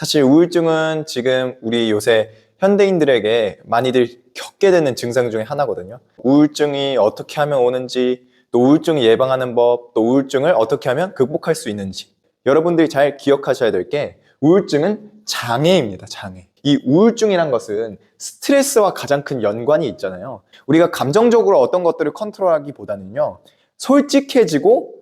사실 우울증은 지금 우리 요새 현대인들에게 많이들 겪게 되는 증상 중에 하나거든요. 우울증이 어떻게 하면 오는지, 또 우울증을 예방하는 법, 또 우울증을 어떻게 하면 극복할 수 있는지. 여러분들이 잘 기억하셔야 될 게 우울증은 장애입니다, 장애. 이 우울증이란 것은 스트레스와 가장 큰 연관이 있잖아요. 우리가 감정적으로 어떤 것들을 컨트롤하기보다는요, 솔직해지고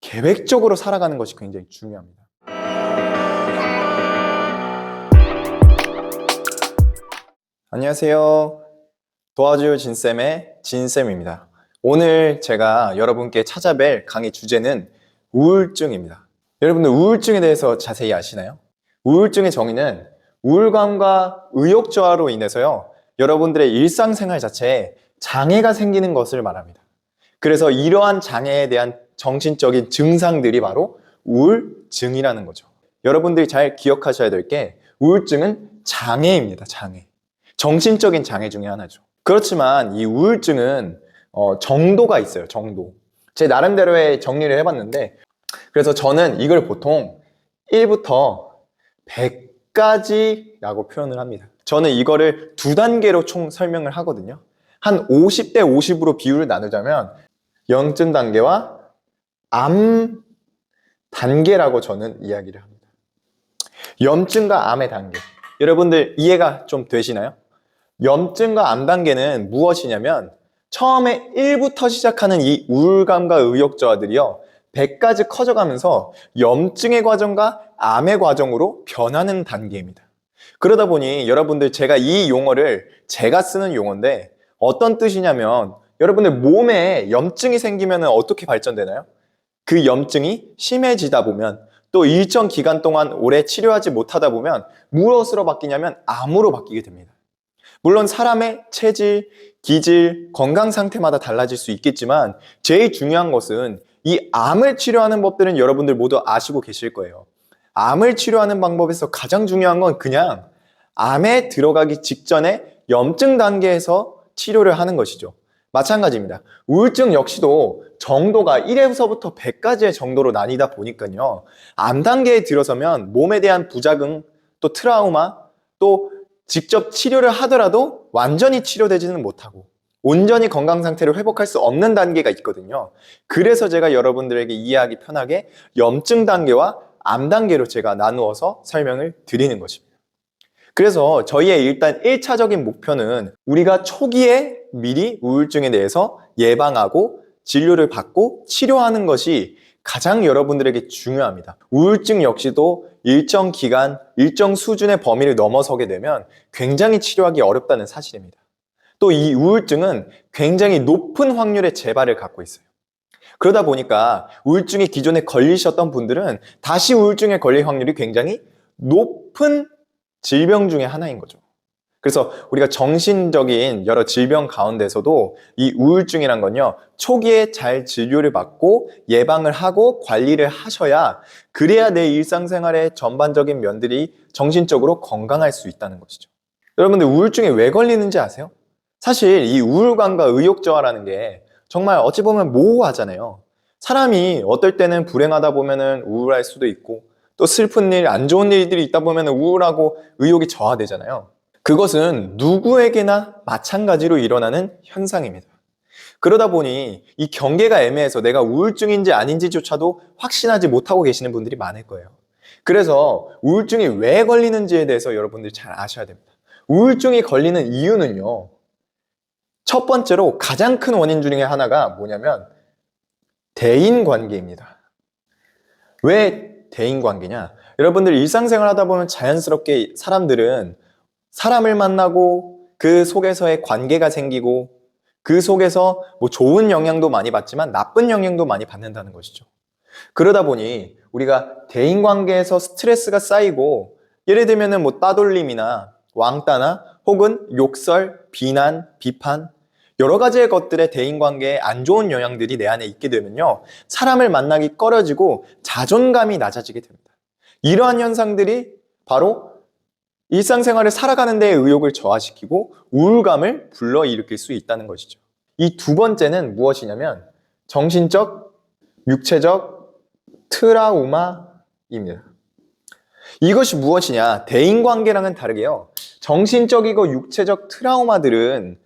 계획적으로 살아가는 것이 굉장히 중요합니다. 안녕하세요. 도와줘요 진쌤의 진쌤입니다. 오늘 제가 여러분께 찾아뵐 강의 주제는 우울증입니다. 여러분들 우울증에 대해서 자세히 아시나요? 우울증의 정의는 우울감과 의욕저하로 인해서요, 여러분들의 일상생활 자체에 장애가 생기는 것을 말합니다. 그래서 이러한 장애에 대한 정신적인 증상들이 바로 우울증이라는 거죠. 여러분들이 잘 기억하셔야 될 게 우울증은 장애입니다, 장애. 정신적인 장애 중에 하나죠. 그렇지만 이 우울증은 정도가 있어요, 정도. 제 나름대로의 정리를 해봤는데, 그래서 저는 이걸 보통 1부터 100까지라고 표현을 합니다. 저는 이거를 두 단계로 총 설명을 하거든요. 한 50대 50으로 비율을 나누자면 염증 단계와 암 단계라고 저는 이야기를 합니다. 염증과 암의 단계. 여러분들 이해가 좀 되시나요? 염증과 암 단계는 무엇이냐면 처음에 1부터 시작하는 이 우울감과 의욕저하들이요, 100까지 커져가면서 염증의 과정과 암의 과정으로 변하는 단계입니다. 그러다 보니 여러분들, 제가 이 용어를 제가 쓰는 용어인데 어떤 뜻이냐면, 여러분들 몸에 염증이 생기면 어떻게 발전되나요? 그 염증이 심해지다 보면, 또 일정 기간 동안 오래 치료하지 못하다 보면 무엇으로 바뀌냐면 암으로 바뀌게 됩니다. 물론 사람의 체질, 기질, 건강 상태마다 달라질 수 있겠지만 제일 중요한 것은 이 암을 치료하는 법들은 여러분들 모두 아시고 계실 거예요. 암을 치료하는 방법에서 가장 중요한 건 그냥 암에 들어가기 직전에 염증 단계에서 치료를 하는 것이죠. 마찬가지입니다. 우울증 역시도 정도가 1에서부터 100까지의 정도로 나뉘다 보니까요, 암 단계에 들어서면 몸에 대한 부작용, 또 트라우마, 또 직접 치료를 하더라도 완전히 치료되지는 못하고 온전히 건강 상태를 회복할 수 없는 단계가 있거든요. 그래서 제가 여러분들에게 이해하기 편하게 염증 단계와 암 단계로 제가 나누어서 설명을 드리는 것입니다. 그래서 저희의 일단 1차적인 목표는 우리가 초기에 미리 우울증에 대해서 예방하고 진료를 받고 치료하는 것이 가장 여러분들에게 중요합니다. 우울증 역시도 일정 기간, 일정 수준의 범위를 넘어서게 되면 굉장히 치료하기 어렵다는 사실입니다. 또 이 우울증은 굉장히 높은 확률의 재발을 갖고 있어요. 그러다 보니까 우울증에 기존에 걸리셨던 분들은 다시 우울증에 걸릴 확률이 굉장히 높은 질병 중에 하나인 거죠. 그래서 우리가 정신적인 여러 질병 가운데서도 이 우울증이란 건요, 초기에 잘 진료를 받고 예방을 하고 관리를 하셔야, 그래야 내 일상생활의 전반적인 면들이 정신적으로 건강할 수 있다는 것이죠. 여러분들 우울증에 왜 걸리는지 아세요? 사실 이 우울감과 의욕저하라는 게 정말 어찌 보면 모호하잖아요. 사람이 어떨 때는 불행하다 보면은 우울할 수도 있고, 또 슬픈 일, 안 좋은 일들이 있다 보면 우울하고 의욕이 저하되잖아요. 그것은 누구에게나 마찬가지로 일어나는 현상입니다. 그러다 보니 이 경계가 애매해서 내가 우울증인지 아닌지조차도 확신하지 못하고 계시는 분들이 많을 거예요. 그래서 우울증이 왜 걸리는지에 대해서 여러분들이 잘 아셔야 됩니다. 우울증이 걸리는 이유는요, 첫 번째로 가장 큰 원인 중에 하나가 뭐냐면 대인관계입니다. 왜 대인관계냐? 여러분들 일상생활 하다 보면 자연스럽게 사람들은 사람을 만나고 그 속에서의 관계가 생기고 그 속에서 뭐 좋은 영향도 많이 받지만 나쁜 영향도 많이 받는다는 것이죠. 그러다 보니 우리가 대인관계에서 스트레스가 쌓이고, 예를 들면은 뭐 따돌림이나 왕따나 혹은 욕설, 비난, 비판, 여러 가지의 것들의 대인관계에 안 좋은 영향들이 내 안에 있게 되면요, 사람을 만나기 꺼려지고 자존감이 낮아지게 됩니다. 이러한 현상들이 바로 일상생활을 살아가는 데에 의욕을 저하시키고 우울감을 불러일으킬 수 있다는 것이죠. 이 두 번째는 무엇이냐면 정신적, 육체적 트라우마입니다. 이것이 무엇이냐? 대인관계랑은 다르게요. 정신적이고 육체적 트라우마들은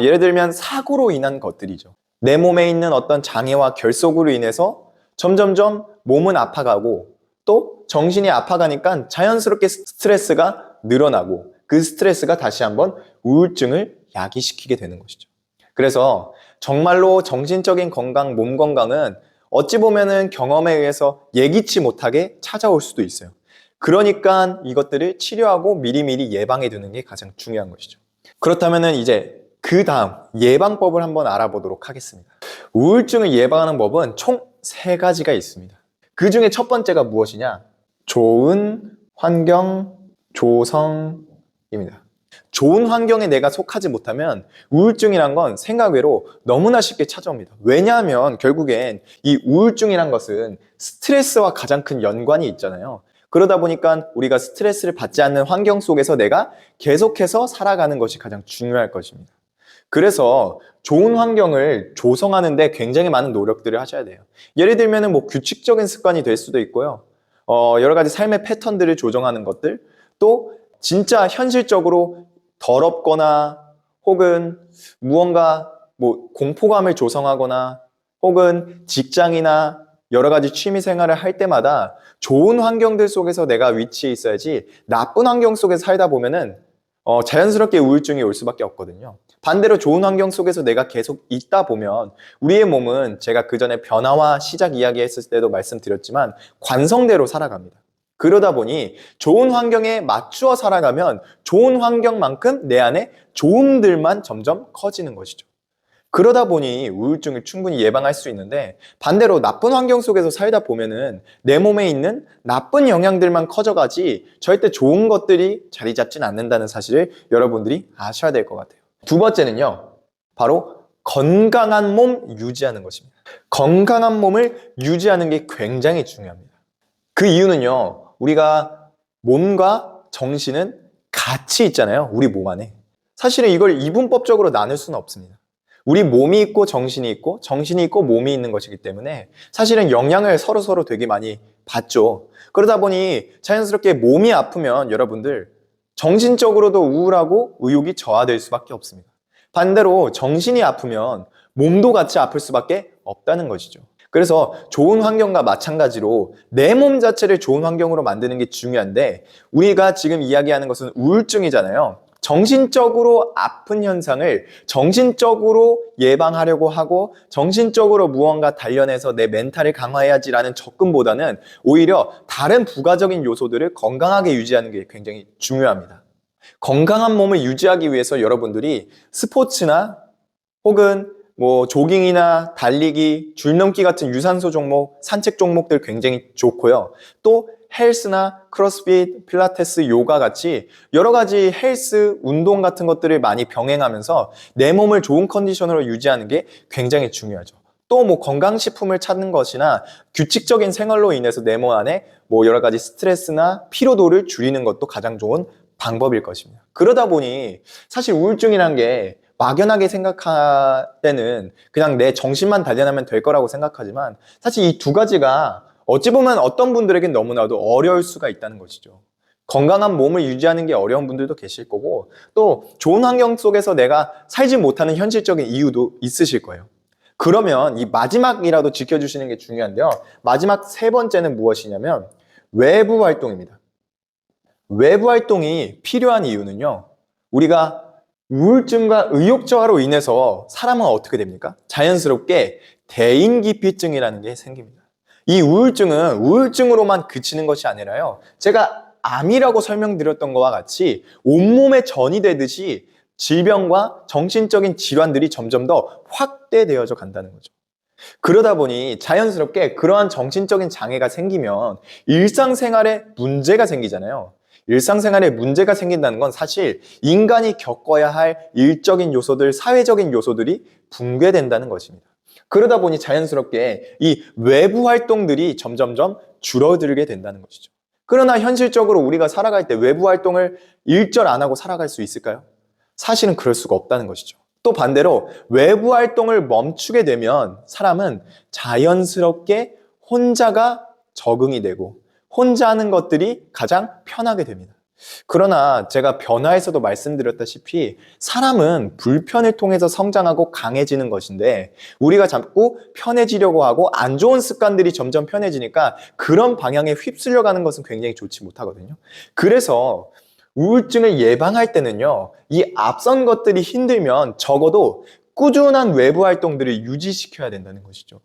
예를 들면 사고로 인한 것들이죠. 내 몸에 있는 어떤 장애와 결석으로 인해서 점점점 몸은 아파가고 또 정신이 아파가니까 자연스럽게 스트레스가 늘어나고 그 스트레스가 다시 한번 우울증을 야기시키게 되는 것이죠. 그래서 정말로 정신적인 건강, 몸 건강은 어찌 보면은 경험에 의해서 예기치 못하게 찾아올 수도 있어요. 그러니까 이것들을 치료하고 미리미리 예방해 두는 게 가장 중요한 것이죠. 그렇다면은 이제 그 다음 예방법을 한번 알아보도록 하겠습니다. 우울증을 예방하는 법은 총 3가지가 있습니다. 그 중에 첫 번째가 무엇이냐? 좋은 환경 조성입니다. 좋은 환경에 내가 속하지 못하면 우울증이란 건 생각 외로 너무나 쉽게 찾아옵니다. 왜냐하면 결국엔 이 우울증이란 것은 스트레스와 가장 큰 연관이 있잖아요. 그러다 보니까 우리가 스트레스를 받지 않는 환경 속에서 내가 계속해서 살아가는 것이 가장 중요할 것입니다. 그래서 좋은 환경을 조성하는데 굉장히 많은 노력들을 하셔야 돼요. 예를 들면 뭐 규칙적인 습관이 될 수도 있고요. 여러 가지 삶의 패턴들을 조정하는 것들, 또 진짜 현실적으로 더럽거나 혹은 무언가 뭐 공포감을 조성하거나 혹은 직장이나 여러 가지 취미 생활을 할 때마다 좋은 환경들 속에서 내가 위치해 있어야지 나쁜 환경 속에서 살다 보면은 자연스럽게 우울증이 올 수밖에 없거든요. 반대로 좋은 환경 속에서 내가 계속 있다 보면 우리의 몸은 제가 그 전에 변화와 시작 이야기했을 때도 말씀드렸지만 관성대로 살아갑니다. 그러다 보니 좋은 환경에 맞추어 살아가면 좋은 환경만큼 내 안에 좋음들만 점점 커지는 것이죠. 그러다 보니 우울증을 충분히 예방할 수 있는데 반대로 나쁜 환경 속에서 살다 보면은 내 몸에 있는 나쁜 영향들만 커져가지 절대 좋은 것들이 자리 잡진 않는다는 사실을 여러분들이 아셔야 될 것 같아요. 두 번째는요, 바로 건강한 몸 유지하는 것입니다. 건강한 몸을 유지하는 게 굉장히 중요합니다. 그 이유는요, 우리가 몸과 정신은 같이 있잖아요. 우리 몸 안에. 사실은 이걸 이분법적으로 나눌 수는 없습니다. 우리 몸이 있고 정신이 있고 정신이 있고 몸이 있는 것이기 때문에 사실은 영향을 서로 되게 많이 받죠. 그러다 보니 자연스럽게 몸이 아프면 여러분들 정신적으로도 우울하고 의욕이 저하될 수밖에 없습니다. 반대로 정신이 아프면 몸도 같이 아플 수밖에 없다는 것이죠. 그래서 좋은 환경과 마찬가지로 내 몸 자체를 좋은 환경으로 만드는 게 중요한데 우리가 지금 이야기하는 것은 우울증이잖아요. 정신적으로 아픈 현상을 정신적으로 예방하려고 하고 정신적으로 무언가 단련해서 내 멘탈을 강화해야지라는 접근보다는 오히려 다른 부가적인 요소들을 건강하게 유지하는 게 굉장히 중요합니다. 건강한 몸을 유지하기 위해서 여러분들이 스포츠나 혹은 뭐 조깅이나 달리기, 줄넘기 같은 유산소 종목, 산책 종목들 굉장히 좋고요. 또 헬스나 크로스핏, 필라테스, 요가 같이 여러 가지 헬스, 운동 같은 것들을 많이 병행하면서 내 몸을 좋은 컨디션으로 유지하는 게 굉장히 중요하죠. 또 뭐 건강식품을 찾는 것이나 규칙적인 생활로 인해서 내 몸 안에 뭐 여러 가지 스트레스나 피로도를 줄이는 것도 가장 좋은 방법일 것입니다. 그러다 보니 사실 우울증이란 게 막연하게 생각할 때는 그냥 내 정신만 단련하면 될 거라고 생각하지만 사실 이 두 가지가 어찌 보면 어떤 분들에겐 너무나도 어려울 수가 있다는 것이죠. 건강한 몸을 유지하는 게 어려운 분들도 계실 거고 또 좋은 환경 속에서 내가 살지 못하는 현실적인 이유도 있으실 거예요. 그러면 이 마지막이라도 지켜주시는 게 중요한데요. 마지막 3번째는 무엇이냐면 외부 활동입니다. 외부 활동이 필요한 이유는요. 우리가 우울증과 의욕 저하로 인해서 사람은 어떻게 됩니까? 자연스럽게 대인기피증이라는 게 생깁니다. 이 우울증은 우울증으로만 그치는 것이 아니라요. 제가 암이라고 설명드렸던 것과 같이 온몸에 전이 되듯이 질병과 정신적인 질환들이 점점 더 확대되어져 간다는 거죠. 그러다 보니 자연스럽게 그러한 정신적인 장애가 생기면 일상생활에 문제가 생기잖아요. 일상생활에 문제가 생긴다는 건 사실 인간이 겪어야 할 일적인 요소들, 사회적인 요소들이 붕괴된다는 것입니다. 그러다 보니 자연스럽게 이 외부 활동들이 점점점 줄어들게 된다는 것이죠. 그러나 현실적으로 우리가 살아갈 때 외부 활동을 일절 안 하고 살아갈 수 있을까요? 사실은 그럴 수가 없다는 것이죠. 또 반대로 외부 활동을 멈추게 되면 사람은 자연스럽게 혼자가 적응이 되고 혼자 하는 것들이 가장 편하게 됩니다. 그러나 제가 변화에서도 말씀드렸다시피 사람은 불편을 통해서 성장하고 강해지는 것인데 우리가 자꾸 편해지려고 하고 안 좋은 습관들이 점점 편해지니까 그런 방향에 휩쓸려 가는 것은 굉장히 좋지 못하거든요. 그래서 우울증을 예방할 때는요, 이 앞선 것들이 힘들면 적어도 꾸준한 외부 활동들을 유지시켜야 된다는 것이죠.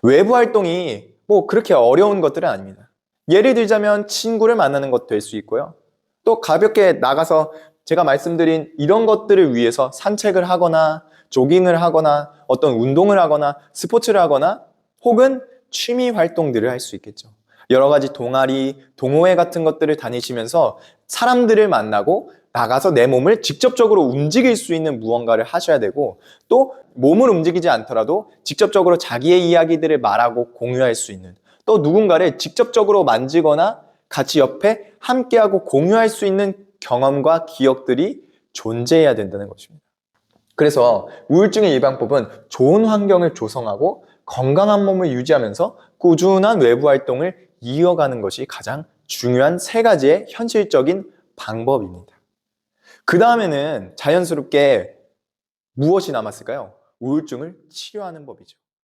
외부 활동이 뭐 그렇게 어려운 것들은 아닙니다. 예를 들자면 친구를 만나는 것도 될 수 있고요. 또 가볍게 나가서 제가 말씀드린 이런 것들을 위해서 산책을 하거나 조깅을 하거나 어떤 운동을 하거나 스포츠를 하거나 혹은 취미 활동들을 할 수 있겠죠. 여러 가지 동아리, 동호회 같은 것들을 다니시면서 사람들을 만나고 나가서 내 몸을 직접적으로 움직일 수 있는 무언가를 하셔야 되고 또 몸을 움직이지 않더라도 직접적으로 자기의 이야기들을 말하고 공유할 수 있는 또 누군가를 직접적으로 만지거나 같이 옆에 함께하고 공유할 수 있는 경험과 기억들이 존재해야 된다는 것입니다. 그래서 우울증의 예방법은 좋은 환경을 조성하고 건강한 몸을 유지하면서 꾸준한 외부 활동을 이어가는 것이 가장 중요한 세 가지의 현실적인 방법입니다. 그 다음에는 자연스럽게 무엇이 남았을까요? 우울증을 치료하는 법이죠.